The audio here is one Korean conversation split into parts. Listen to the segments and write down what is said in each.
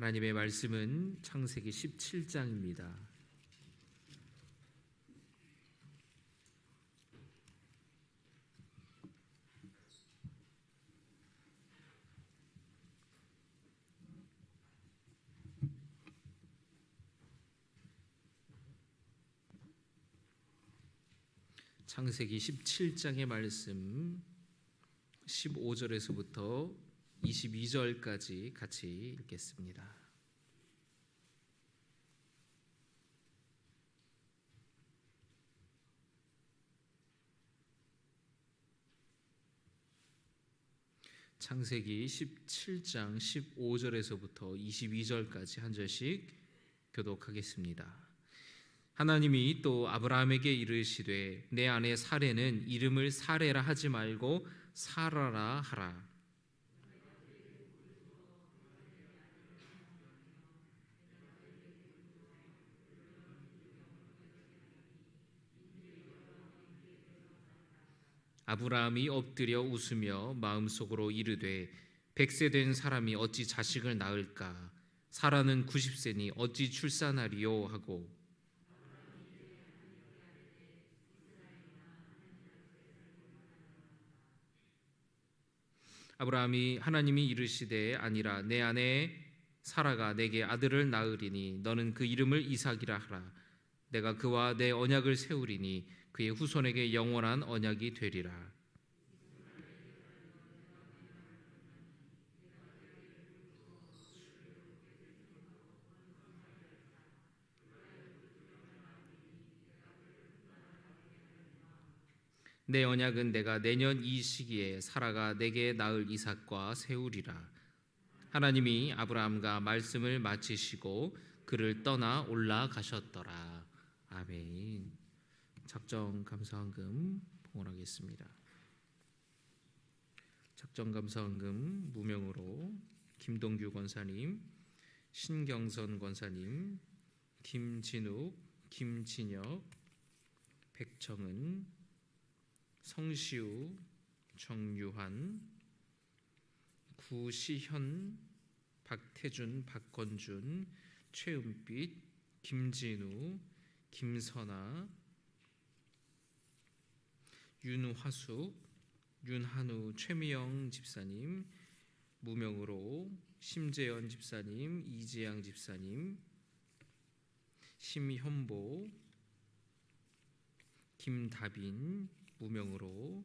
하나님의 말씀은 창세기 17장입니다. 창세기 17장의 말씀 15절에서부터 22절까지 같이 읽겠습니다. 창세기 17장 15절에서부터 22절까지 한 절씩 교독하겠습니다. 하나님이 또 아브라함에게 이르시되 내 아내 사레는 이름을 사레라 하지 말고 사라라 하라. 아브라함이 엎드려 웃으며 마음속으로 이르되 100세 된 사람이 어찌 자식을 낳을까? 사라는 90세니 어찌 출산하리요 하고 하나님이 이르시되 아니라 내 아내 사라가 내게 아들을 낳으리니 너는 그 이름을 이삭이라 하라. 내가 그와 내 언약을 세우리니 그의 후손에게 영원한 언약이 되리라. 내 언약은 내가 내년 이 시기에 사라가 내게 낳을 이삭과 세우리라. 하나님이 아브라함과 말씀을 마치시고 그를 떠나 올라가셨더라. 아멘. 작정 감사헌금 봉헌하겠습니다. 작정 감사헌금 무명으로 김동규 권사님, 신경선 권사님, 김진욱, 김진혁, 백청은, 성시우, 정유한, 구시현, 박태준, 박건준, 최은빛, 김진우, 김선아, 윤화숙, 윤한우, 최미영 집사님, 무명으로 심재현 집사님, 이재양 집사님, 심현보, 김다빈, 무명으로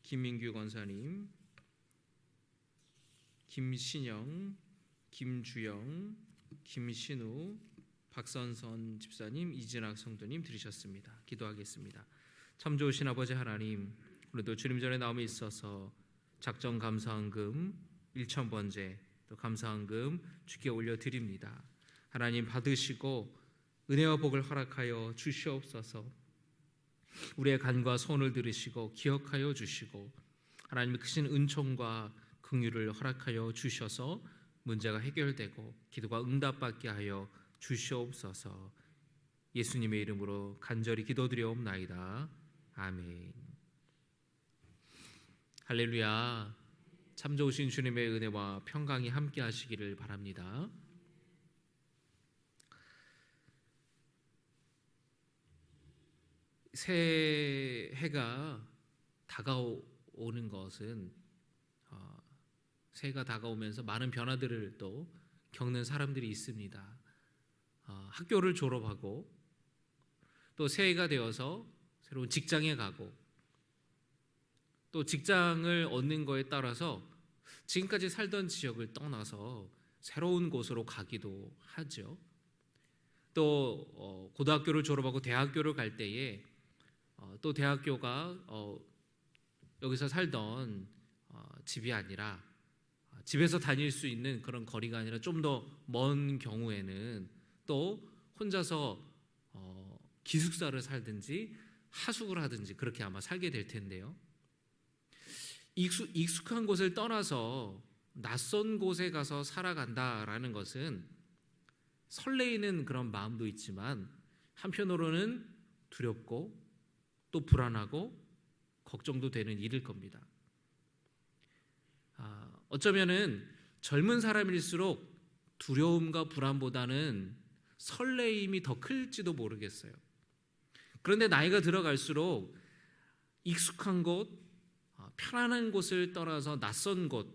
김민규 권사님, 김신영, 김주영, 김신우, 박선선 집사님, 이진학 성도님 들으셨습니다. 기도하겠습니다. 참 좋으신 아버지 하나님, 오늘도 주님 전에 나옴에 있어서 작정 감사헌금 1,000번째 또 감사헌금 주께 올려드립니다. 하나님 받으시고 은혜와 복을 허락하여 주시옵소서. 우리의 간과 소원을 들으시고 기억하여 주시고 하나님의 크신 은총과 긍휼을 허락하여 주셔서 문제가 해결되고 기도가 응답받게 하여 주시옵소서. 예수님의 이름으로 간절히 기도드리옵나이다. 아멘. 할렐루야. 참 좋으신 주님의 은혜와 평강이 함께 하시기를 바랍니다. 새해가 다가오는 것은 새해가 다가오면서 많은 변화들을 또 겪는 사람들이 있습니다. 학교를 졸업하고 또 새해가 되어서 새로운 직장에 가고 또 직장을 얻는 거에 따라서 지금까지 살던 지역을 떠나서 새로운 곳으로 가기도 하죠. 또 고등학교를 졸업하고 대학교를 갈 때에 또 대학교가 여기서 살던 집이 아니라 집에서 다닐 수 있는 그런 거리가 아니라 좀 더 먼 경우에는 또 혼자서 기숙사를 살든지 하숙을 하든지 그렇게 아마 살게 될 텐데요. 익숙한 곳을 떠나서 낯선 곳에 가서 살아간다라는 것은 설레이는 그런 마음도 있지만 한편으로는 두렵고 또 불안하고 걱정도 되는 일일 겁니다. 어쩌면은 젊은 사람일수록 두려움과 불안보다는 설레임이 더 클지도 모르겠어요. 그런데 나이가 들어갈수록 익숙한 곳, 편안한 곳을 떠나서 낯선 곳,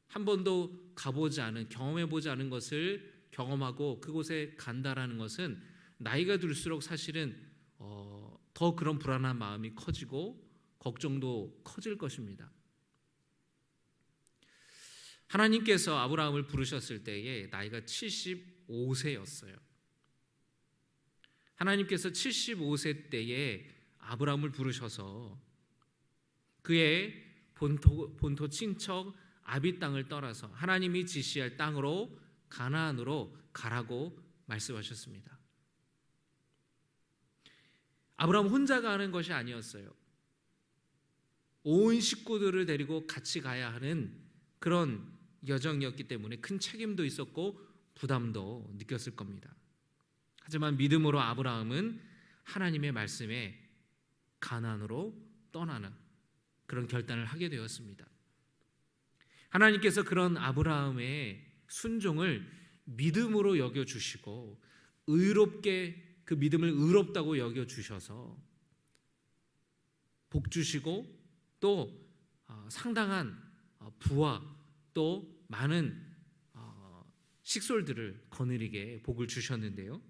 한 번도 가보지 않은, 경험해보지 않은 것을 경험하고 그곳에 간다라는 것은 나이가 들수록 사실은 더 그런 불안한 마음이 커지고 걱정도 커질 것입니다. 하나님께서 아브라함을 부르셨을 때에 나이가 75세였어요. 하나님께서 75세 때에 아브라함을 부르셔서 그의 본토 친척 아비 땅을 떠나서 하나님이 지시할 땅으로 가나안으로 가라고 말씀하셨습니다. 아브라함 혼자 가는 것이 아니었어요. 온 식구들을 데리고 같이 가야 하는 그런 여정이었기 때문에 큰 책임도 있었고 부담도 느꼈을 겁니다. 하지만 믿음으로 아브라함은 하나님의 말씀에 가나안으로 떠나는 그런 결단을 하게 되었습니다. 하나님께서 그런 아브라함의 순종을 믿음으로 여겨주시고 의롭게 그 믿음을 의롭다고 여겨주셔서 복 주시고 또 상당한 부와 또 많은 식솔들을 거느리게 복을 주셨는데요.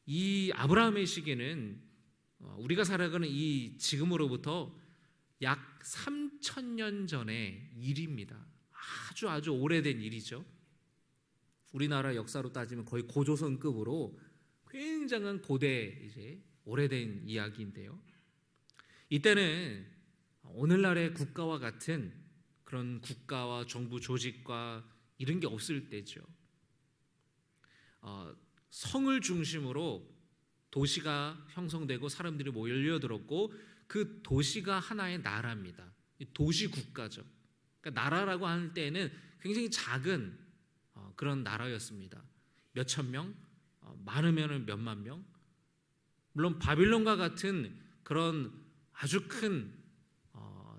이 아브라함의 시기는 우리가 살아가는 이 지금으로부터 약 3,000년 전의 일입니다. 아주 오래된 일이죠. 우리나라 역사로 따지면 거의 고조선급으로 굉장한 고대 오래된 이야기인데요. 이때는 오늘날의 국가와 같은 그런 국가와 정부 조직과 이런 게 없을 때죠. 성을 중심으로 도시가 형성되고 사람들이 몰려들었고 그 도시가 하나의 나라입니다. 도시 국가죠. 그러니까 나라라고 할 때에는 굉장히 작은 그런 나라였습니다. 몇천 명, 많으면 몇만 명. 물론 바빌론과 같은 그런 아주 큰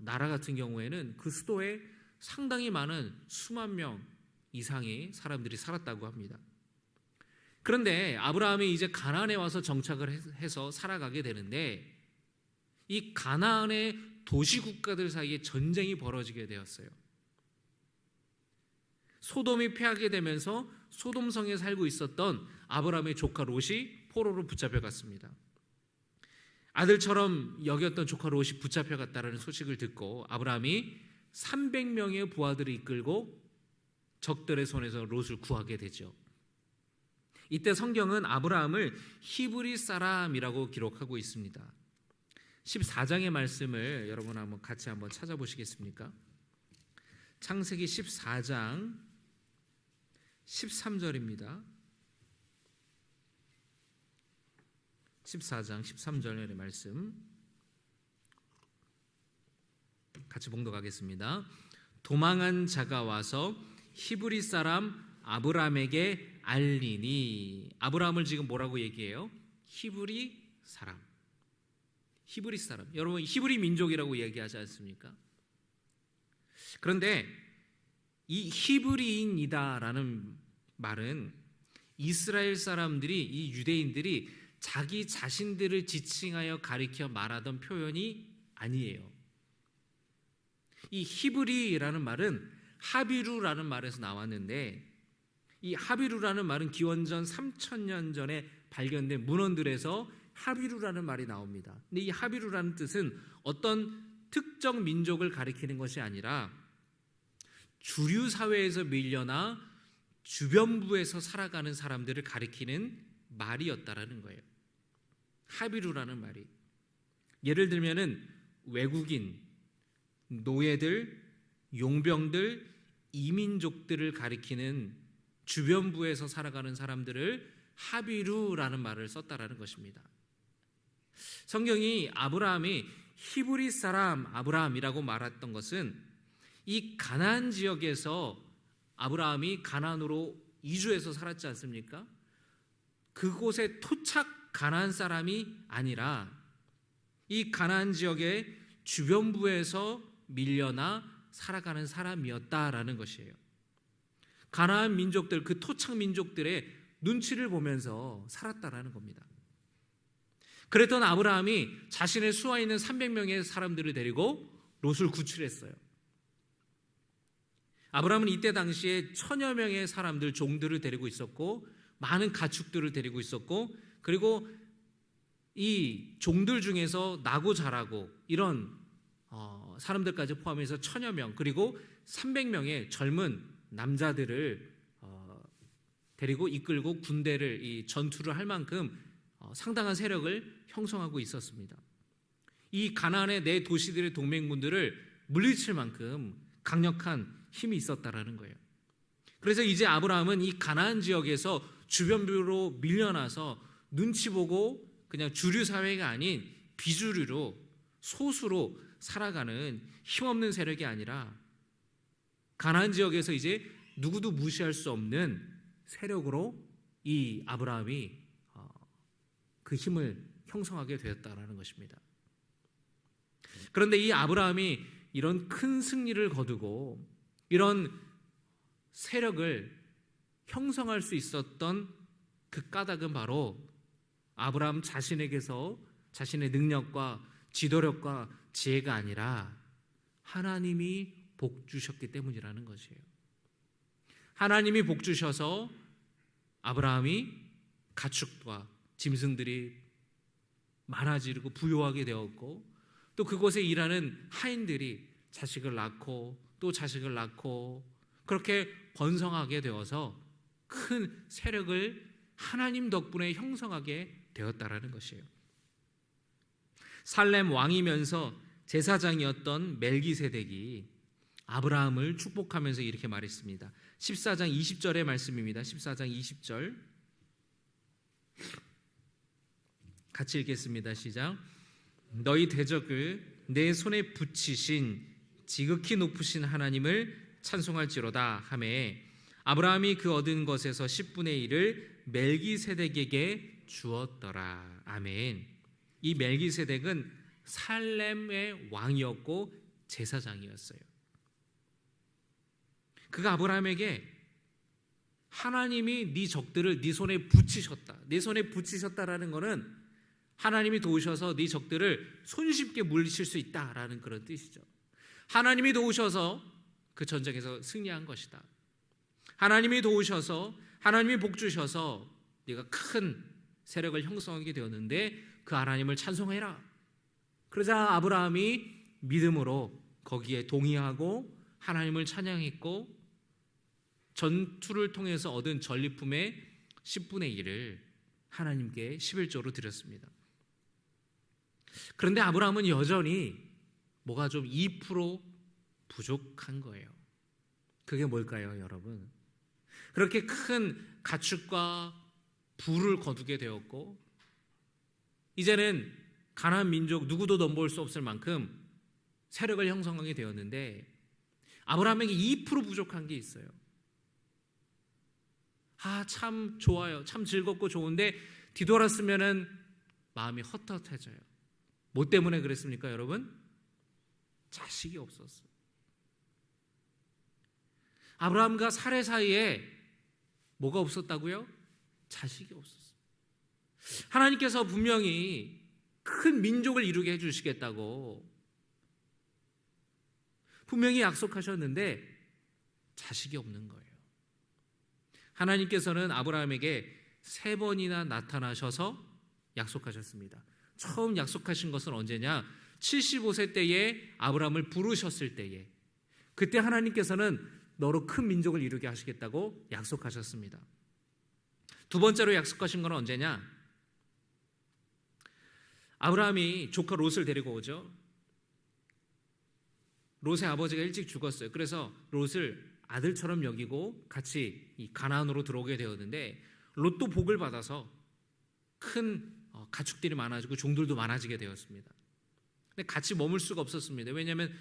나라 같은 경우에는 그 수도에 상당히 많은 수만 명 이상의 사람들이 살았다고 합니다. 그런데 아브라함이 이제 가나안에 와서 정착을 해서 살아가게 되는데 이 가나안의 도시 국가들 사이에 전쟁이 벌어지게 되었어요. 소돔이 패하게 되면서 소돔성에 살고 있었던 아브라함의 조카 롯이 포로로 붙잡혀갔습니다. 아들처럼 여겼던 조카 롯이 붙잡혀갔다는 소식을 듣고 아브라함이 300명의 부하들을 이끌고 적들의 손에서 롯을 구하게 되죠. 이때 성경은 아브라함을 히브리 사람이라고 기록하고 있습니다. 14장의 말씀을 여러분 한번 같이 한번 찾아보시겠습니까? 창세기 14장 13절입니다. 14장 13절의 말씀 같이 봉독하겠습니다. 도망한 자가 와서 히브리 사람 아브라함에게 알리니. 아브라함을 지금 뭐라고 얘기해요? 히브리 사람. 히브리 사람. 여러분 히브리 민족이라고 얘기하지 않습니까? 그런데 이 히브리인이다라는 말은 이스라엘 사람들이, 이 유대인들이 자기 자신들을 지칭하여 가리켜 말하던 표현이 아니에요. 이 히브리라는 말은 하비루라는 말에서 나왔는데 이 하비루라는 말은 기원전 3,000년 전에 발견된 문헌들에서 하비루라는 말이 나옵니다. 근데 이 하비루라는 뜻은 어떤 특정 민족을 가리키는 것이 아니라 주류 사회에서 밀려나 주변부에서 살아가는 사람들을 가리키는 말이었다라는 거예요. 하비루라는 말이. 예를 들면은 외국인, 노예들, 용병들, 이민족들을 가리키는 주변부에서 살아가는 사람들을 하비루라는 말을 썼다라는 것입니다. 성경이 아브라함이 히브리 사람 아브라함이라고 말했던 것은 이 가나안 지역에서 아브라함이 가나안으로 이주해서 살았지 않습니까? 그곳에 토착 가나안 사람이 아니라 이 가나안 지역의 주변부에서 밀려나 살아가는 사람이었다라는 것이에요. 가나안 민족들, 그 토착 민족들의 눈치를 보면서 살았다라는 겁니다. 그랬던 아브라함이 자신의 수하에 있는 300명의 사람들을 데리고 롯을 구출했어요. 아브라함은 이때 당시에 1000여 명의 사람들, 종들을 데리고 있었고 많은 가축들을 데리고 있었고, 그리고 이 종들 중에서 나고 자라고 이런 사람들까지 포함해서 1000여 명, 그리고 300명의 젊은 남자들을 데리고 이끌고 군대를, 이 전투를 할 만큼 상당한 세력을 형성하고 있었습니다. 이 가나안의 네 도시들의 동맹군들을 물리칠 만큼 강력한 힘이 있었다라는 거예요. 그래서 이제 아브라함은 이 가나안 지역에서 주변부로 밀려나서 눈치 보고 그냥 주류 사회가 아닌 비주류로, 소수로 살아가는 힘없는 세력이 아니라 가나안 지역에서 이제 누구도 무시할 수 없는 세력으로 이 아브라함이 그 힘을 형성하게 되었다라는 것입니다. 그런데 이 아브라함이 이런 큰 승리를 거두고 이런 세력을 형성할 수 있었던 그 까닭은 바로 아브라함 자신에게서 자신의 능력과 지도력과 지혜가 아니라 하나님이 복 주셨기 때문이라는 것이에요. 하나님이 복 주셔서 아브라함이 가축과 짐승들이 많아지고 부요하게 되었고, 또 그곳에 일하는 하인들이 자식을 낳고 또 자식을 낳고 그렇게 번성하게 되어서 큰 세력을 하나님 덕분에 형성하게 되었다라는 것이에요. 살렘 왕이면서 제사장이었던 멜기세덱이 아브라함을 축복하면서 이렇게 말했습니다. 14장 20절의 말씀입니다. 14장 20절 같이 읽겠습니다. 시작. 너희 대적을 내 손에 붙이신 지극히 높으신 하나님을 찬송할지로다 하매 아브라함이 그 얻은 것에서 10분의 1을 멜기세덱에게 주었더라. 아멘. 이 멜기세덱은 살렘의 왕이었고 제사장이었어요. 그가 아브라함에게 하나님이 네 적들을 네 손에 붙이셨다. 네 손에 붙이셨다라는 것은 하나님이 도우셔서 네 적들을 손쉽게 물리칠 수 있다라는 그런 뜻이죠. 하나님이 도우셔서 그 전쟁에서 승리한 것이다. 하나님이 도우셔서, 하나님이 복 주셔서 네가 큰 세력을 형성하게 되었는데 그 하나님을 찬송해라. 그러자 아브라함이 믿음으로 거기에 동의하고 하나님을 찬양했고, 전투를 통해서 얻은 전리품의 10분의 1을 하나님께 11조로 드렸습니다. 그런데 아브라함은 여전히 뭐가 좀 2% 부족한 거예요. 그게 뭘까요, 여러분? 그렇게 큰 가축과 부를 거두게 되었고, 이제는 가나안 민족 누구도 넘볼 수 없을 만큼 세력을 형성하게 되었는데 아브라함에게 2% 부족한 게 있어요. 참 좋아요. 참 즐겁고 좋은데 뒤돌았으면은 마음이 헛헛해져요. 뭐 때문에 그랬습니까, 여러분? 자식이 없었어요. 아브라함과 사레 사이에 뭐가 없었다고요? 자식이 없었어요. 하나님께서 분명히 큰 민족을 이루게 해주시겠다고 분명히 약속하셨는데 자식이 없는 거예요. 하나님께서는 아브라함에게 3번이나 나타나셔서 약속하셨습니다. 처음 약속하신 것은 언제냐? 75세 때에 아브라함을 부르셨을 때에, 그때 하나님께서는 너로 큰 민족을 이루게 하시겠다고 약속하셨습니다. 두 번째로 약속하신 건 언제냐? 아브라함이 조카 롯을 데리고 오죠. 롯의 아버지가 일찍 죽었어요. 그래서 롯을 아들처럼 여기고 같이 이 가나안으로 들어오게 되었는데, 롯도 복을 받아서 큰 가축들이 많아지고 종들도 많아지게 되었습니다. 근데 같이 머물 수가 없었습니다. 왜냐하면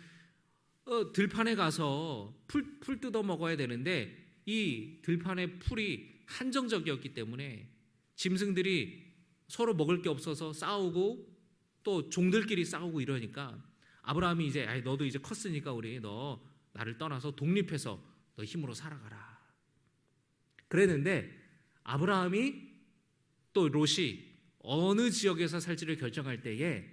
들판에 가서 풀 뜯어 먹어야 되는데 이 들판의 풀이 한정적이었기 때문에 짐승들이 서로 먹을 게 없어서 싸우고 또 종들끼리 싸우고 이러니까 아브라함이 이제 너도 이제 컸으니까 우리 너 나를 떠나서 독립해서 너 힘으로 살아가라. 그랬는데 아브라함이 또 롯이 어느 지역에서 살지를 결정할 때에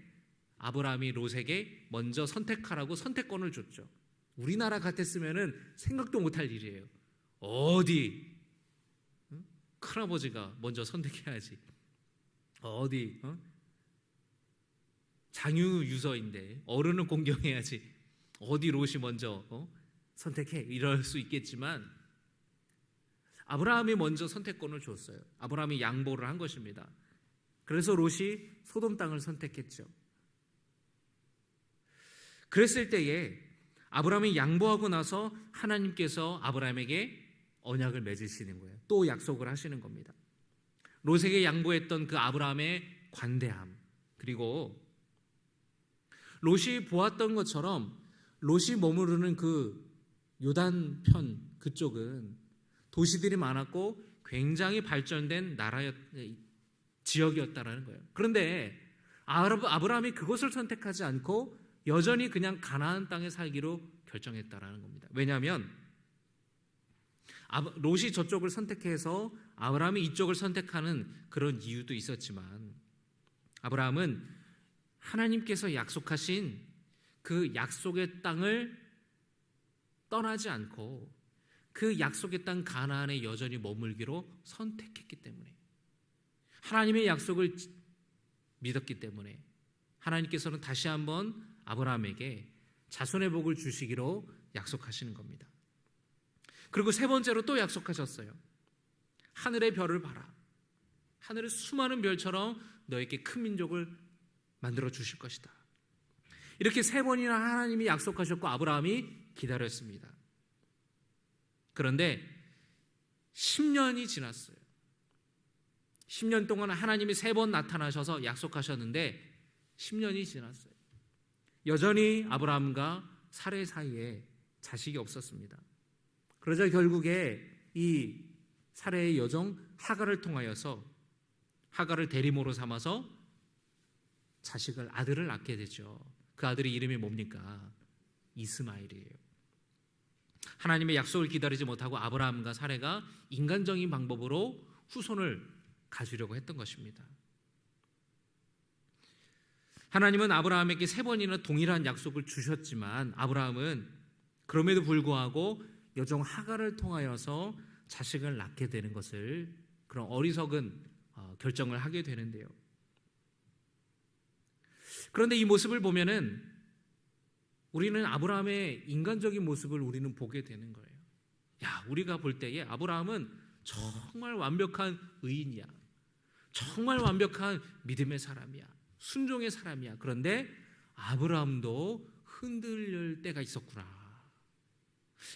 아브라함이 롯에게 먼저 선택하라고 선택권을 줬죠. 우리나라 같았으면은 생각도 못할 일이에요. 어디 큰아버지가 먼저 선택해야지. 어디 장유유서인데 어른은 공경해야지. 어디 롯이 먼저 선택해 이럴 수 있겠지만 아브라함이 먼저 선택권을 줬어요. 아브라함이 양보를 한 것입니다. 그래서 롯이 소돔 땅을 선택했죠. 그랬을 때에 아브라함이 양보하고 나서 하나님께서 아브라함에게 언약을 맺으시는 거예요. 또 약속을 하시는 겁니다. 롯에게 양보했던 그 아브라함의 관대함, 그리고 롯이 보았던 것처럼 롯이 머무르는 그 요단편 그쪽은 도시들이 많았고 굉장히 발전된 지역이었다라는 거예요. 그런데 아브라함이 그것을 선택하지 않고 여전히 그냥 가나안 땅에 살기로 결정했다라는 겁니다. 왜냐하면 롯이 저쪽을 선택해서 아브라함이 이쪽을 선택하는 그런 이유도 있었지만 아브라함은 하나님께서 약속하신 그 약속의 땅을 떠나지 않고 그 약속의 땅 가나안에 여전히 머물기로 선택했기 때문에, 하나님의 약속을 믿었기 때문에 하나님께서는 다시 한번 아브라함에게 자손의 복을 주시기로 약속하시는 겁니다. 그리고 세 번째로 또 약속하셨어요. 하늘의 별을 봐라. 하늘의 수많은 별처럼 너에게 큰 민족을 만들어 주실 것이다. 이렇게 세 번이나 하나님이 약속하셨고 아브라함이 기다렸습니다. 그런데 10년이 지났어요. 10년 동안 하나님이 세 번 나타나셔서 약속하셨는데 10년이 지났어요. 여전히 아브라함과 사레 사이에 자식이 없었습니다. 그러자 결국에 이 사레의 여종 하갈을 통하여서 하갈을 대리모로 삼아서 아들을 낳게 되죠. 그 아들의 이름이 뭡니까? 이스마엘이에요. 하나님의 약속을 기다리지 못하고 아브라함과 사레가 인간적인 방법으로 후손을 가지려고 했던 것입니다. 하나님은 아브라함에게 세 번이나 동일한 약속을 주셨지만 아브라함은 그럼에도 불구하고 여종 하갈을 통하여서 자식을 낳게 되는 것을, 그런 어리석은 결정을 하게 되는데요. 그런데 이 모습을 보면은 우리는 아브라함의 인간적인 모습을 우리는 보게 되는 거예요. 우리가 볼 때에 아브라함은 정말 완벽한 의인이야. 정말 완벽한 믿음의 사람이야. 순종의 사람이야. 그런데 아브라함도 흔들릴 때가 있었구나.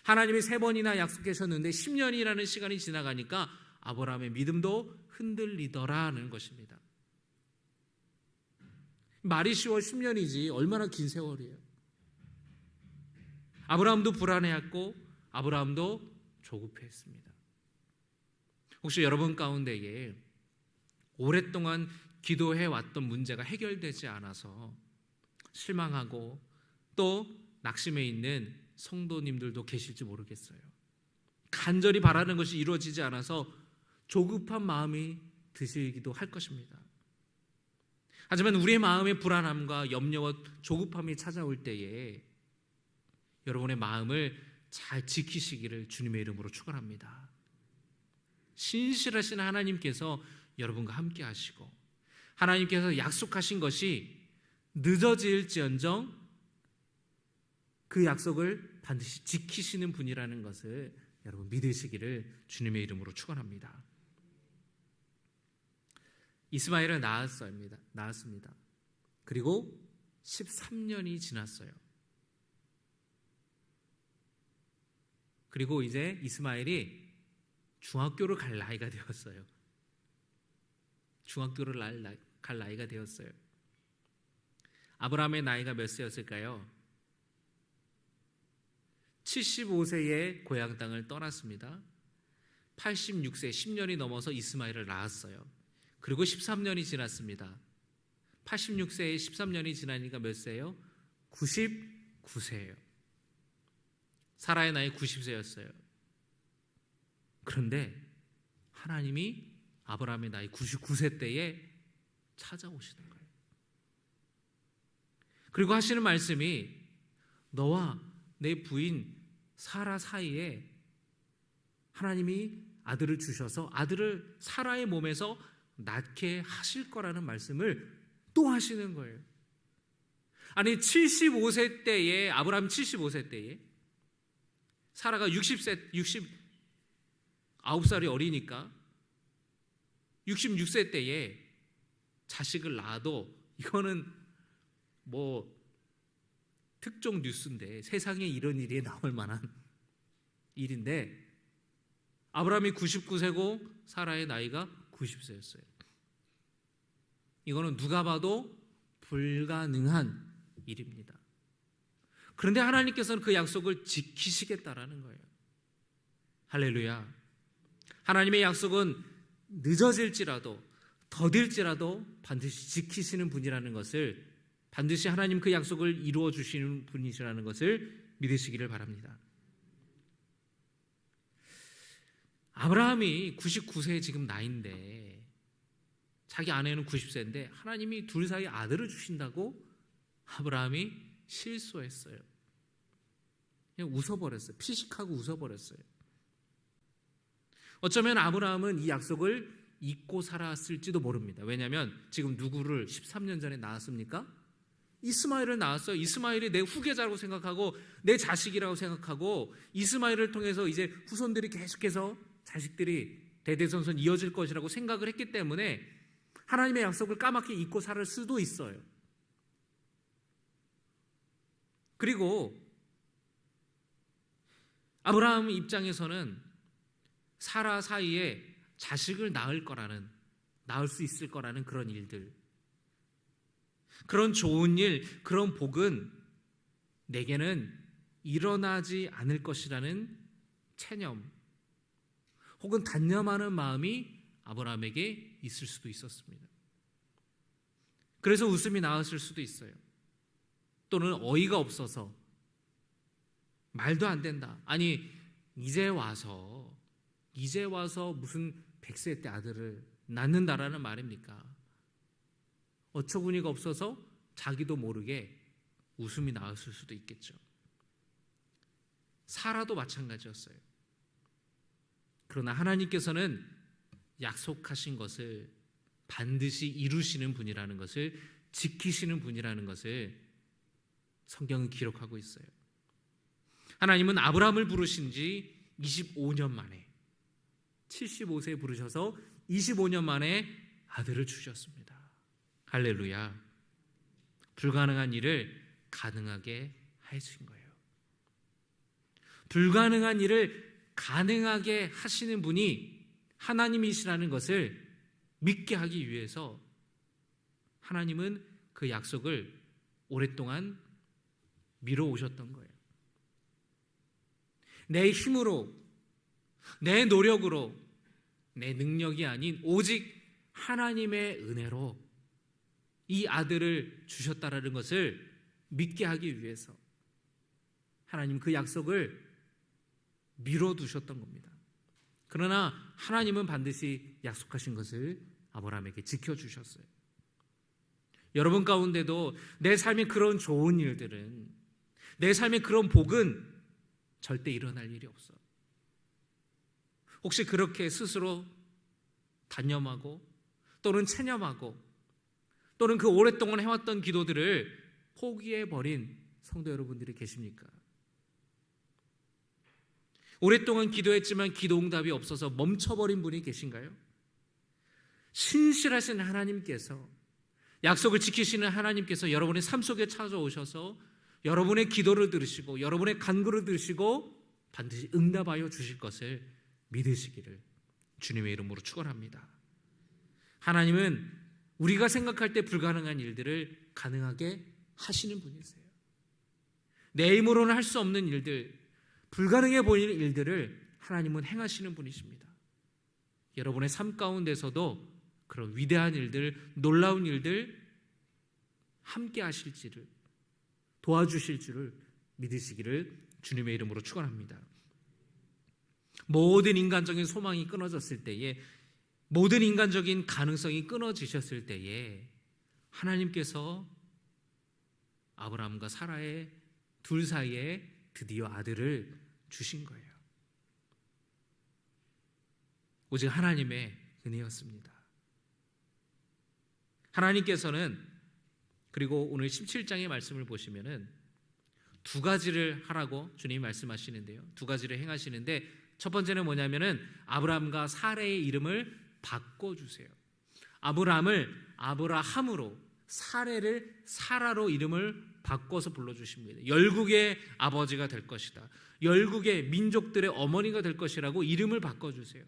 하나님이 세 번이나 약속하셨는데 10년이라는 시간이 지나가니까 아브라함의 믿음도 흔들리더라는 것입니다. 말이 쉬워 10년이지 얼마나 긴 세월이에요. 아브라함도 불안해했고 아브라함도 조급해했습니다. 혹시 여러분 가운데에 오랫동안 기도해왔던 문제가 해결되지 않아서 실망하고 또 낙심해 있는 성도님들도 계실지 모르겠어요. 간절히 바라는 것이 이루어지지 않아서 조급한 마음이 드시기도 할 것입니다. 하지만 우리의 마음의 불안함과 염려와 조급함이 찾아올 때에 여러분의 마음을 잘 지키시기를 주님의 이름으로 축원합니다. 신실하신 하나님께서 여러분과 함께 하시고 하나님께서 약속하신 것이 늦어질지언정 그 약속을 반드시 지키시는 분이라는 것을 여러분 믿으시기를 주님의 이름으로 축원합니다. 이스마엘을 낳았습니다. 그리고 13년이 지났어요. 그리고 이제 이스마엘이 중학교를 갈 나이가 되었어요. 중학교를 갈 나이가 되었어요. 아브라함의 나이가 몇 세였을까요? 75세에 고향 땅을 떠났습니다. 86세, 10년이 넘어서 이스마엘을 낳았어요. 그리고 13년이 지났습니다. 86세에 13년이 지나니까 몇 세예요? 99세예요. 사라의 나이 90세였어요. 그런데 하나님이 아브라함의 나이 99세 때에 찾아오시는 거예요. 그리고 하시는 말씀이 너와 내 부인 사라 사이에 하나님이 아들을 주셔서 아들을 사라의 몸에서 낳게 하실 거라는 말씀을 또 하시는 거예요. 아니 75세 때에 아브라함 75세 때에 사라가 69살이 어리니까 66세 때에 자식을 낳아도 이거는 뭐 특종 뉴스인데 세상에 이런 일이 나올 만한 일인데 아브라함이 99세고 사라의 나이가 90세였어요. 이거는 누가 봐도 불가능한 일입니다. 그런데 하나님께서는 그 약속을 지키시겠다라는 거예요. 할렐루야. 하나님의 약속은 늦어질지라도 더딜지라도 반드시 지키시는 분이라는 것을, 반드시 하나님 그 약속을 이루어 주시는 분이시라는 것을 믿으시기를 바랍니다. 아브라함이 99세에 지금 나이인데 자기 아내는 90세인데 하나님이 둘 사이에 아들을 주신다고 아브라함이 실소했어요. 그냥 웃어버렸어요. 피식하고 웃어버렸어요. 어쩌면 아브라함은 이 약속을 잊고 살았을지도 모릅니다. 왜냐하면 지금 누구를 13년 전에 낳았습니까? 이스마엘을 낳았어요. 이스마엘이 내 후계자라고 생각하고 내 자식이라고 생각하고 이스마엘을 통해서 이제 후손들이 계속해서 자식들이 대대손손 이어질 것이라고 생각을 했기 때문에 하나님의 약속을 까맣게 잊고 살 수도 있어요. 그리고 아브라함 입장에서는 사라 사이에 자식을 낳을 수 있을 거라는 그런 일들, 그런 좋은 일, 그런 복은 내게는 일어나지 않을 것이라는 체념 혹은 단념하는 마음이 아브라함에게 있을 수도 있었습니다. 그래서 웃음이 나왔을 수도 있어요. 또는 어이가 없어서 말도 안 된다. 아니 이제 와서 무슨 100세 때 아들을 낳는다라는 말입니까? 어처구니가 없어서 자기도 모르게 웃음이 나왔을 수도 있겠죠. 사라도 마찬가지였어요. 그러나 하나님께서는 약속하신 것을 반드시 이루시는 분이라는 것을, 지키시는 분이라는 것을 성경은 기록하고 있어요. 하나님은 아브라함을 부르신 지 25년 만에 75세에 부르셔서 25년 만에 아들을 주셨습니다. 할렐루야. 불가능한 일을 가능하게 하신 거예요. 불가능한 일을 가능하게 하시는 분이 하나님이시라는 것을 믿게 하기 위해서 하나님은 그 약속을 오랫동안 미뤄오셨던 거예요. 내 힘으로, 내 노력으로, 내 능력이 아닌 오직 하나님의 은혜로 이 아들을 주셨다라는 것을 믿게 하기 위해서 하나님 그 약속을 미뤄두셨던 겁니다. 그러나 하나님은 반드시 약속하신 것을 아브라함에게 지켜주셨어요. 여러분 가운데도 내 삶의 그런 좋은 일들은, 내 삶의 그런 복은 절대 일어날 일이 없어. 혹시 그렇게 스스로 단념하고 또는 체념하고 또는 그 오랫동안 해왔던 기도들을 포기해버린 성도 여러분들이 계십니까? 오랫동안 기도했지만 기도 응답이 없어서 멈춰버린 분이 계신가요? 신실하신 하나님께서, 약속을 지키시는 하나님께서 여러분의 삶 속에 찾아오셔서 여러분의 기도를 들으시고 여러분의 간구를 들으시고 반드시 응답하여 주실 것을 믿으시기를 주님의 이름으로 축원합니다. 하나님은 우리가 생각할 때 불가능한 일들을 가능하게 하시는 분이세요. 내 힘으로는 할 수 없는 일들, 불가능해 보이는 일들을 하나님은 행하시는 분이십니다. 여러분의 삶 가운데서도 그런 위대한 일들, 놀라운 일들 함께 하실 줄을, 도와주실 줄을 믿으시기를 주님의 이름으로 축원합니다. 모든 인간적인 소망이 끊어졌을 때에, 모든 인간적인 가능성이 끊어지셨을 때에 하나님께서 아브라함과 사라의 둘 사이에 드디어 아들을 주신 거예요. 오직 하나님의 은혜였습니다. 하나님께서는, 그리고 오늘 17장의 말씀을 보시면은 두 가지를 하라고 주님이 말씀하시는데요. 두 가지를 행하시는데, 첫 번째는 뭐냐면은 아브라함과 사라의 이름을 바꿔주세요. 아브라함을 아브라함으로, 사라를 사라로 이름을 바꿔서 불러주십니다. 열국의 아버지가 될 것이다, 열국의 민족들의 어머니가 될 것이라고 이름을 바꿔주세요.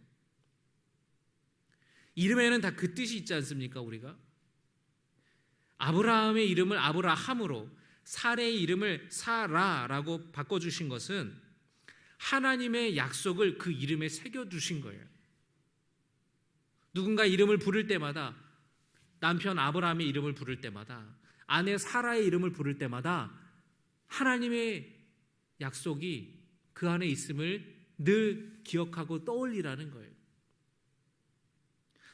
이름에는 다 그 뜻이 있지 않습니까? 우리가 아브라함의 이름을 아브라함으로, 사라의 이름을 사라라고 바꿔주신 것은 하나님의 약속을 그 이름에 새겨두신 거예요. 누군가 이름을 부를 때마다, 남편 아브라함의 이름을 부를 때마다, 아내 사라의 이름을 부를 때마다 하나님의 약속이 그 안에 있음을 늘 기억하고 떠올리라는 거예요.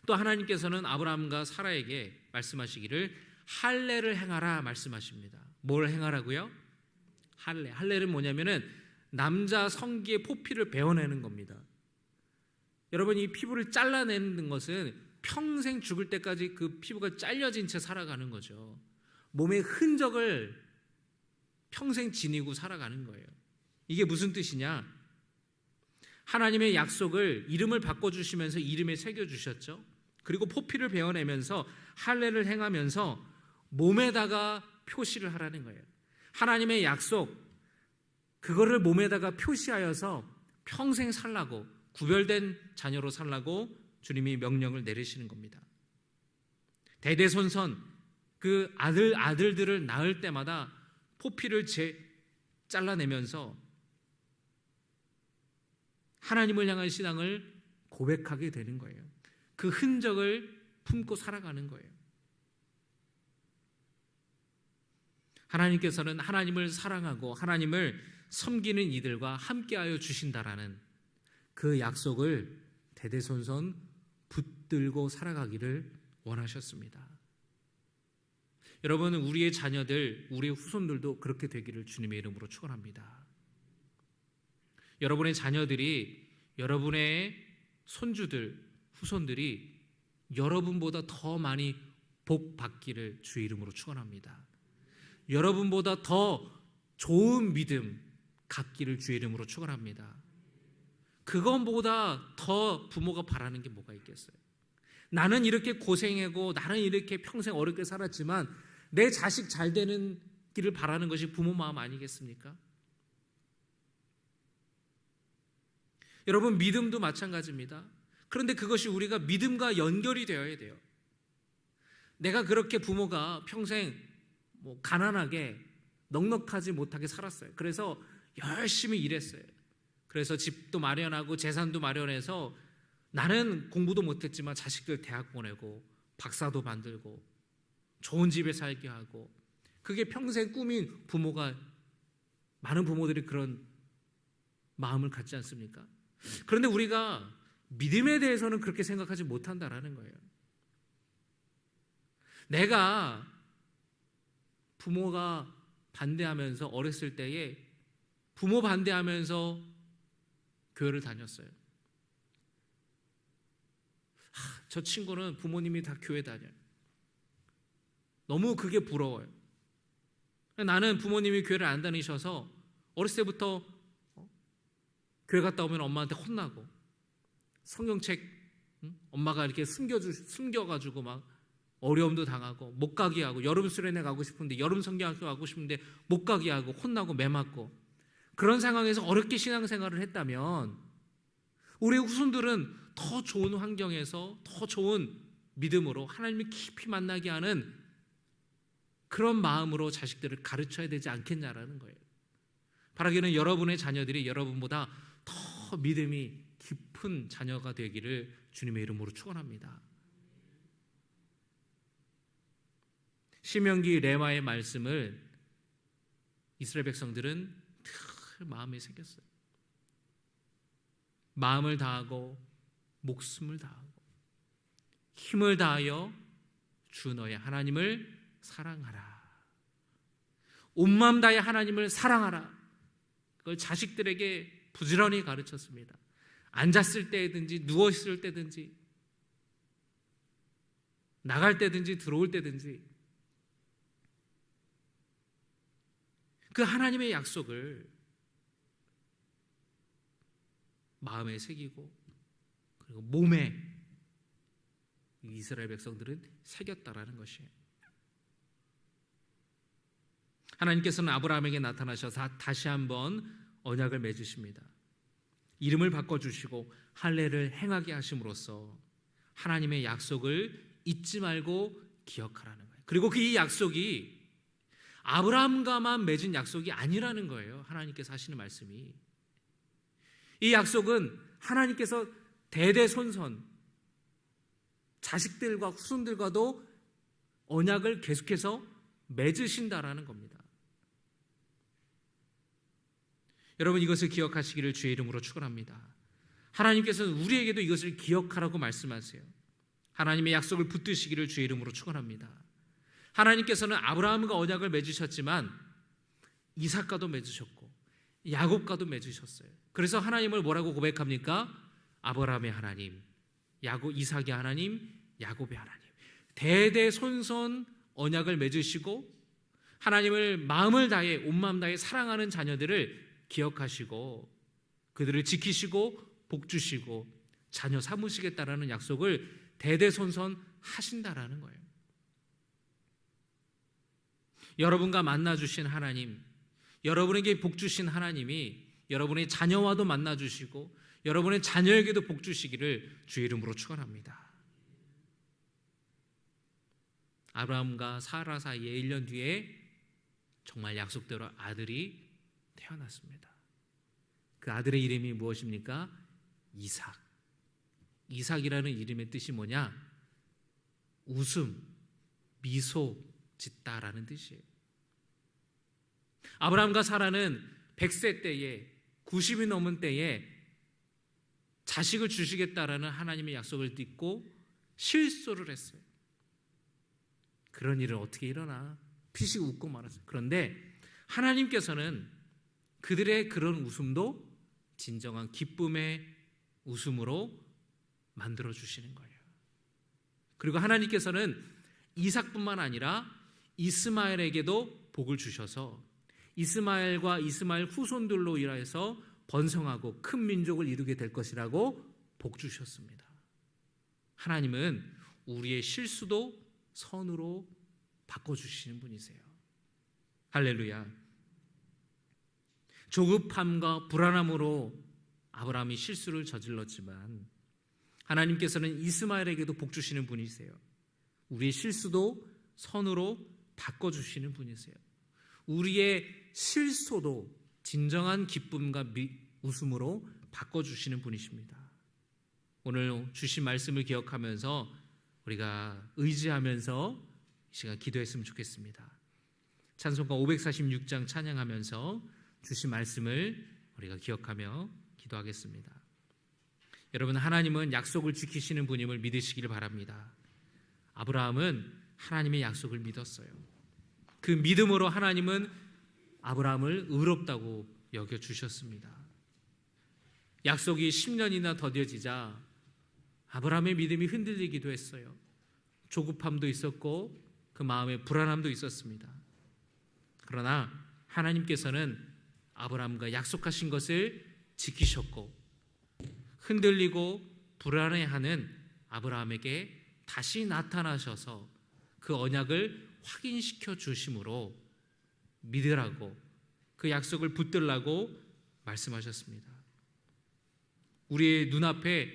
또 하나님께서는 아브라함과 사라에게 말씀하시기를 할례를 행하라 말씀하십니다. 뭘 행하라고요? 할례. 할례는 뭐냐면은 남자 성기의 포피를 베어내는 겁니다. 여러분, 이 피부를 잘라내는 것은 평생 죽을 때까지 그 피부가 잘려진 채 살아가는 거죠. 몸의 흔적을 평생 지니고 살아가는 거예요. 이게 무슨 뜻이냐? 하나님의 약속을 이름을 바꿔주시면서 이름에 새겨주셨죠. 그리고 포피를 베어내면서 할례를 행하면서 몸에다가 표시를 하라는 거예요. 하나님의 약속, 그거를 몸에다가 표시하여서 평생 살라고, 구별된 자녀로 살라고 주님이 명령을 내리시는 겁니다. 대대손손 그 아들들을 낳을 때마다 포피를 잘라내면서 하나님을 향한 신앙을 고백하게 되는 거예요. 그 흔적을 품고 살아가는 거예요. 하나님께서는 하나님을 사랑하고 하나님을 섬기는 이들과 함께하여 주신다라는 그 약속을 대대손손 붙들고 살아가기를 원하셨습니다. 여러분, 우리의 자녀들, 우리의 후손들도 그렇게 되기를 주님의 이름으로 축원합니다. 여러분의 자녀들이, 여러분의 손주들, 후손들이 여러분보다 더 많이 복 받기를 주의 이름으로 축원합니다. 여러분보다 더 좋은 믿음 갖기를 주의 이름으로 축원합니다. 그것보다 더 부모가 바라는 게 뭐가 있겠어요? 나는 이렇게 고생하고 나는 이렇게 평생 어렵게 살았지만 내 자식 잘 되는 길을 바라는 것이 부모 마음 아니겠습니까? 여러분, 믿음도 마찬가지입니다. 그런데 그것이 우리가 믿음과 연결이 되어야 돼요. 내가 그렇게 부모가 평생 가난하게 넉넉하지 못하게 살았어요. 그래서 열심히 일했어요. 그래서 집도 마련하고 재산도 마련해서 나는 공부도 못했지만 자식들 대학 보내고 박사도 만들고 좋은 집에 살게 하고, 그게 평생 꿈인 부모가, 많은 부모들이 그런 마음을 갖지 않습니까? 그런데 우리가 믿음에 대해서는 그렇게 생각하지 못한다라는 거예요. 내가 부모가 반대하면서 어렸을 때에 부모 반대하면서 교회를 다녔어요. 저 친구는 부모님이 다 교회 다녀요. 너무 그게 부러워요. 나는 부모님이 교회를 안 다니셔서 어렸을 때부터 교회 갔다 오면 엄마한테 혼나고, 성경책 엄마가 이렇게 숨겨가지고 막 어려움도 당하고 못 가게 하고, 여름 수련회 가고 싶은데 여름 성경학교 가고 싶은데 못 가게 하고 혼나고 매맞고, 그런 상황에서 어렵게 신앙생활을 했다면 우리 후손들은 더 좋은 환경에서 더 좋은 믿음으로 하나님을 깊이 만나게 하는 그런 마음으로 자식들을 가르쳐야 되지 않겠냐라는 거예요. 바라기는 여러분의 자녀들이 여러분보다 더 믿음이 깊은 자녀가 되기를 주님의 이름으로 축원합니다. 시면기 레마의 말씀을 이스라엘 백성들은 마음에 새겼어요. 마음을 다하고 목숨을 다하고 힘을 다하여 주 너의 하나님을 사랑하라. 온 마음 다해 하나님을 사랑하라. 그걸 자식들에게 부지런히 가르쳤습니다. 앉았을 때든지 누워있을 때든지 나갈 때든지 들어올 때든지 그 하나님의 약속을 마음에 새기고 그리고 몸에 이스라엘 백성들은 새겼다라는 것이에요. 하나님께서는 아브라함에게 나타나셔서 다시 한번 언약을 맺으십니다. 이름을 바꿔주시고 할례를 행하게 하심으로써 하나님의 약속을 잊지 말고 기억하라는 거예요. 그리고 그 이 약속이 아브라함과만 맺은 약속이 아니라는 거예요. 하나님께서 하시는 말씀이. 이 약속은 하나님께서 대대손손 자식들과 후손들과도 언약을 계속해서 맺으신다라는 겁니다. 여러분, 이것을 기억하시기를 주의 이름으로 축원합니다. 하나님께서는 우리에게도 이것을 기억하라고 말씀하세요. 하나님의 약속을 붙드시기를 주의 이름으로 축원합니다. 하나님께서는 아브라함과 언약을 맺으셨지만 이삭과도 맺으셨고 야곱과도 맺으셨어요. 그래서 하나님을 뭐라고 고백합니까? 아브라함의 하나님, 이삭의 하나님, 야곱의 하나님. 대대손손 언약을 맺으시고 하나님을 마음을 다해 온 마음 다해 사랑하는 자녀들을 기억하시고 그들을 지키시고 복주시고 자녀 삼으시겠다라는 약속을 대대손손 하신다라는 거예요. 여러분과 만나주신 하나님, 여러분에게 복주신 하나님이 여러분의 자녀와도 만나주시고 여러분의 자녀에게도 복주시기를 주의 이름으로 축원합니다. 아브라함과 사라 사이에 1년 뒤에 정말 약속대로 아들이 태어났습니다. 그 아들의 이름이 무엇입니까? 이삭. 이삭이라는 이름의 뜻이 뭐냐? 웃음, 미소 짓다라는 뜻이에요. 아브라함과 사라는 100세 때에 90이 넘은 때에 자식을 주시겠다라는 하나님의 약속을 믿고 실소를 했어요. 그런 일은 어떻게 일어나? 피식 웃고 말았어요. 그런데 하나님께서는 그들의 그런 웃음도 진정한 기쁨의 웃음으로 만들어 주시는 거예요. 그리고 하나님께서는 이삭뿐만 아니라 이스마엘에게도 복을 주셔서 이스마엘과 이스마엘 후손들로 인하여서 번성하고 큰 민족을 이루게 될 것이라고 복 주셨습니다. 하나님은 우리의 실수도 선으로 바꿔주시는 분이세요. 할렐루야. 조급함과 불안함으로 아브라함이 실수를 저질렀지만 하나님께서는 이스마엘에게도 복 주시는 분이세요. 우리의 실수도 선으로 바꿔주시는 분이세요. 우리의 실수도 진정한 기쁨과 웃음으로 바꿔주시는 분이십니다. 오늘 주신 말씀을 기억하면서 우리가 의지하면서 이 시간 기도했으면 좋겠습니다. 찬송가 546장 찬양하면서 주신 말씀을 우리가 기억하며 기도하겠습니다. 여러분, 하나님은 약속을 지키시는 분임을 믿으시기를 바랍니다. 아브라함은 하나님의 약속을 믿었어요. 그 믿음으로 하나님은 아브라함을 의롭다고 여겨주셨습니다. 약속이 10년이나 더뎌지자 아브라함의 믿음이 흔들리기도 했어요. 조급함도 있었고 그 마음에 불안함도 있었습니다. 그러나 하나님께서는 아브라함과 약속하신 것을 지키셨고 흔들리고 불안해하는 아브라함에게 다시 나타나셔서 그 언약을 확인시켜 주심으로 믿으라고 그 약속을 붙들라고 말씀하셨습니다. 우리의 눈앞에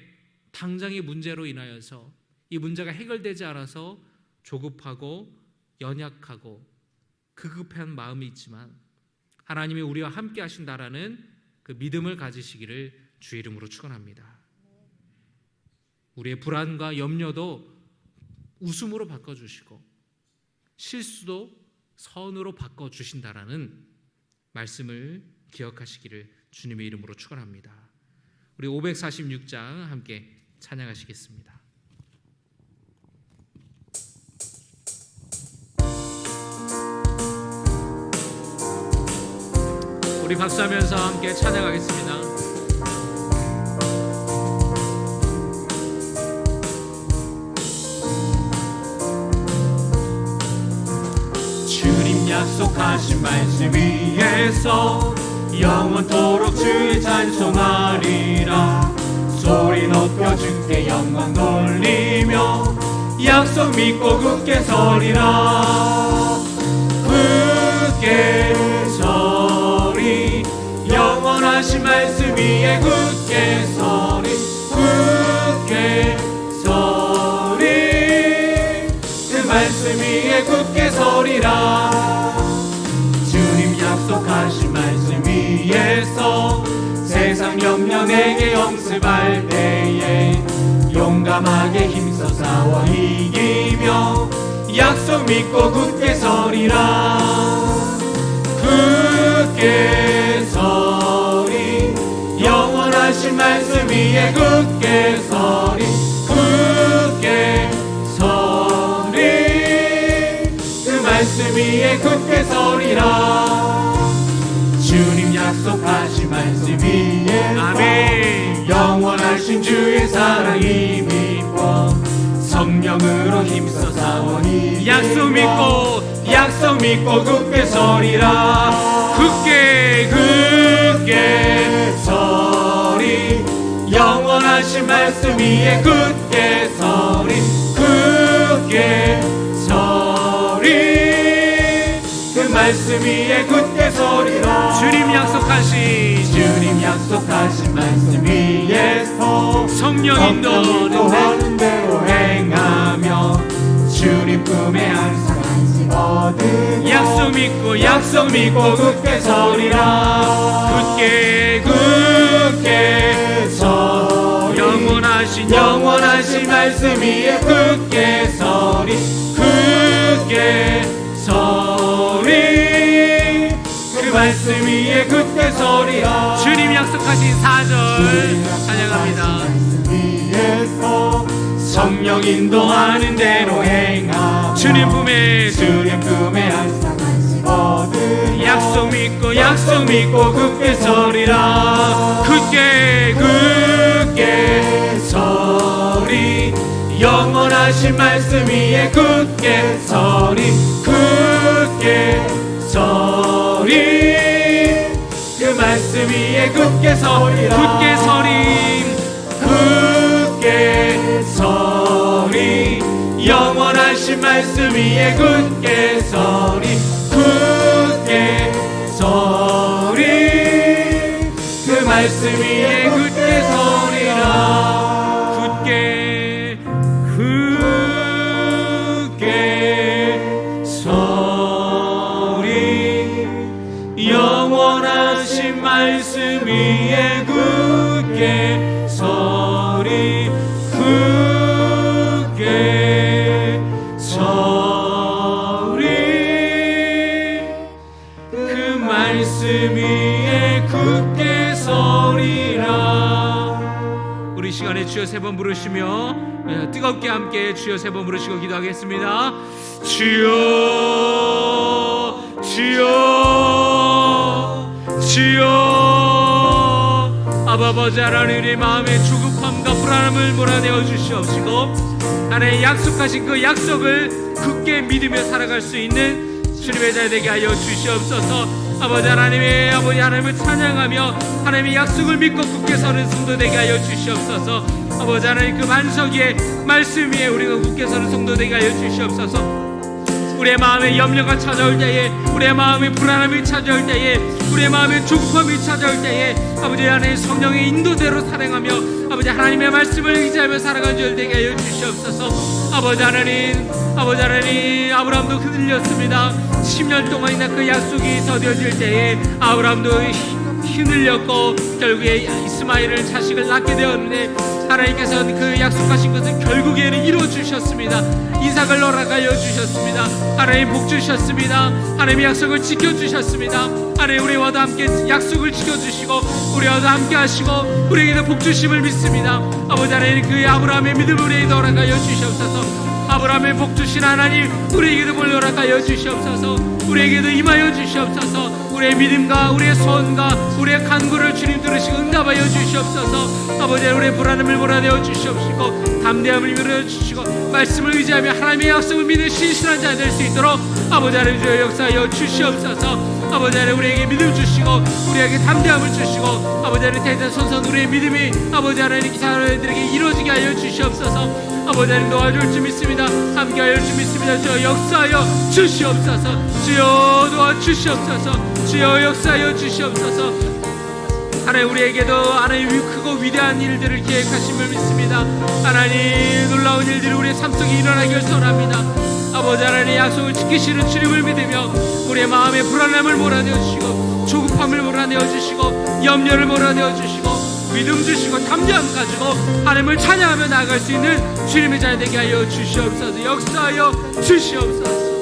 당장의 문제로 인하여서 이 문제가 해결되지 않아서 조급하고 연약하고 급급한 마음이 있지만 하나님이 우리와 함께 하신다라는 그 믿음을 가지시기를 주의 이름으로 축원합니다. 우리의 불안과 염려도 웃음으로 바꿔주시고 실수도 선으로 바꿔주신다라는 말씀을 기억하시기를 주님의 이름으로 축원합니다. 우리 546장 함께 찬양하시겠습니다. 우리 박수하면서 함께 찬양하겠습니다. 주님 약속하신 말씀 위에서 영원토록 주의 찬송하리라. 소리 높여 주께 영광 돌리며 약속 믿고 굳게 서리라. 굳게 서리 영원하신 말씀 위에 굳게 서리. 굳게 서리 그 말씀 위에 굳게 서리라. 주님 약속하신 말씀 위에서 세상 염려 내게 영습할 때에 용감하게 힘써 싸워 이기며 약속 믿고 굳게 서리라. 굳게 서리 영원하신 말씀 위에 굳게 서리. 굳게 서리 그 말씀 위에 굳게 서리라. 주님 약속하신 말씀 위에 아멘. 영원하신 주의 사랑이 믿고 성령으로 힘써 싸우니 약속 믿고 굳게 서리라. 굳게 서리 영원하신 말씀 위에 굳게 서리. 굳게 서리 그 말씀 위에 굳게 서리라. 주님 약속하신 말씀 위에서 성령 인도하는 대로 행하며 주님 품에 항상 안식 얻으며 약속 믿고 굳게 서리라. 굳게 서리 영원하신 말씀 위에 굳게 서리. 굳게 서리 그 말씀 위에 굳게 서리라. 주님 약속하신 4절 찬양합니다. 성령 인도하는 대로 행하며 주님 품에 항상 안식 얻으며 약속 믿고 굳게 서리라. 굳게 서리 영원하신 말씀 위에 굳게 서리. 굳게 서리 그 말씀 위에 굳게 서리라. 굳게 서리 영원하신 말씀 위에 굳게 서리. 굳게 서리 그 말씀 위에 굳게 서리라. 굳게 서리 영원하신 말씀 위에 굳게 서리. 굳게 서리 그 말씀 위에 굳게 서리라. 우리 시간에 주여 3번 부르시며 뜨겁게 함께 주여 3번 부르시고 기도하겠습니다. 주여 아버지 하나님, 우리 마음의 조급함과 불안함을 몰아내어 주시옵시고 하나님 약속하신 그 약속을 굳게 믿으며 살아갈 수 있는 주님의 자 되게 하여 주시옵소서. 아버지 하나님을 찬양하며 하나님의 약속을 믿고 굳게 서는 성도 되게 하여 주시옵소서. 아버지 하나님, 그 만석의 말씀 위에 우리가 굳게 서는 성도 되게 하여 주시옵소서. 우리의 마음에 염려가 찾아올 때에, 우리의 마음에 불안함이 찾아올 때에, 우리의 마음에 조급함이 찾아올 때에 아버지 하나님 성령의 인도대로 살아가며 아버지 하나님의 말씀을 의지하며 살아가는 줄 되게 하여 주시옵소서. 아버지 하나님 아브라함도 흔들렸습니다. 10년 동안이나 그 약속이 더뎌질 때에 아브라함도 힘들렸고 결국에 이스마엘을 자식을 낳게 되었는데 하나님께서는 그 약속하신 것을 결국에는 이루어 주셨습니다. 이삭을 허락하여 주셨습니다. 하나님 복 주셨습니다. 하나님의 약속을 지켜 주셨습니다. 하나님 우리와도 함께 약속을 지켜 주시고 우리와도 함께 하시고 우리에게도 복 주심을 믿습니다. 아버지 하나님 그 아브라함의 믿음을 우리에게도 허락하여 주시옵소서. 아브라함의 복 주신 하나님 우리에게도 복 허락하여 주시옵소서. 우리에게도 임하여 주시옵소서. 우리의 믿음과 우리의 소원과 우리의 간구를 주님 들으시고 응답하여 주시옵소서. 아버지 우리의 불안함을 몰아내어 주시옵시고 담대함을 이루어 주시고 말씀을 의지하며 하나님의 약속을 믿는 신실한 자 될 수 있도록 아버지 하나님 주여 역사하여 주시옵소서. 아버지 하나님 우리에게 믿음 주시고 우리에게 담대함을 주시고 아버지 하나님 대대손손 우리의 믿음이 아버지 하나님 기사들에게 이루어지게 하여 주시옵소서. 아버지 하나님 도와줄 줄 믿습니다. 함께하여 줄 줄 믿습니다. 주여 역사하여 주시옵소서. 주여 도와주시옵소서. 주여 역사하여 주시옵소서. 하나님 우리에게도 하나님 크고 위대한 일들을 계획하심을 믿습니다. 하나님 놀라운 일들이 우리의 삶 속에 일어나기를 소원합니다. 아버지 하나님 약속을 지키시는 주님을 믿으며 우리의 마음의 불안함을 몰아내어 주시고 조급함을 몰아내어 주시고 염려를 몰아내어 주시고 믿음 주시고 담대함 가지고 하나님을 찬양하며 나아갈 수 있는 주님의 자 되게 하여 주시옵소서. 역사하여 주시옵소서.